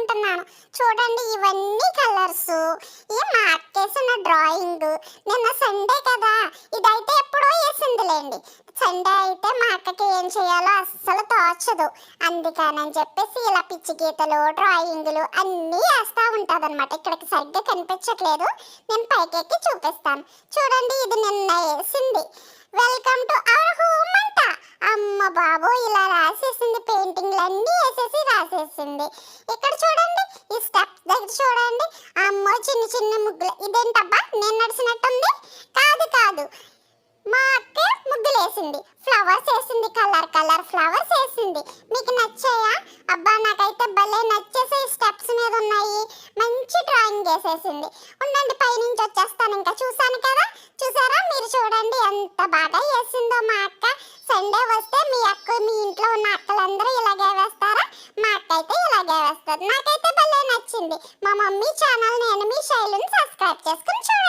అనుకుంటున్నాను. చూడండి ఇవన్నీ కలర్స్. మా అక్కేసిన డ్రాయింగ్. నిన్న సండే కదా, ఇదైతే ఎప్పుడో వేసిందిలేండి. సండే అయితే మా అక్కకి ఏం చేయాలో అస్సలు తోచదు. అందుకని చెప్పేసి ఇలా పిచ్చి గీతలు డ్రాయింగ్లు అన్నీ వేస్తూ ఉంటుంది అనమాట. ఇక్కడికి సరిగ్గా కనిపించట్లేదు, నేను పైకెక్కి చూపిస్తాను. చూడండి ఇది నిన్న వేసింది. వెల్కమ్ టు అవర్ హోమ్ అంట. అమ్మ బాబు ఇలా రాసేసింది, పెయింటింగ్లు అన్నీ వేసేసి రాసేసింది. ఇక్కడ చూడండి ఈ స్టెప్ దగ్గర చూడండి, అమ్మో చిన్న చిన్న ముగ్గులు. ఇదేంటబ్బా నేను నడిచినట్టుంది? కాదు కాదు, మా అక్క ముగ్గులు వేసింది, ఫ్లవర్స్ వేసింది, కలర్ కలర్ ఫ్లవర్స్ వేసింది. మీకు నచ్చాయా? అబ్బా నాకైతే భలే నచ్చేసి స్టెప్స్ మీద ఉన్నాయి. మంచి డ్రాయింగ్ వేసేసింది. ఉండండి పైనుంచి వచ్చేస్తాను, ఇంకా చూసాను కదా. చూసారా మీరు? చూడండి ఎంత బాగా వేసిందో మా అక్క. సండే వస్తే మీ అక్క, మీ ఇంట్లో ఉన్న అక్కలందరూ ఇలాగే వేస్తారా? మా అక్క అయితే ఇలాగే వేస్తారు. నాకైతే భలే నచ్చింది. మా మమ్మీ ఛానల్ నేను మీ శైలిని సబ్స్క్రైబ్ చేసుకుని చూడండి.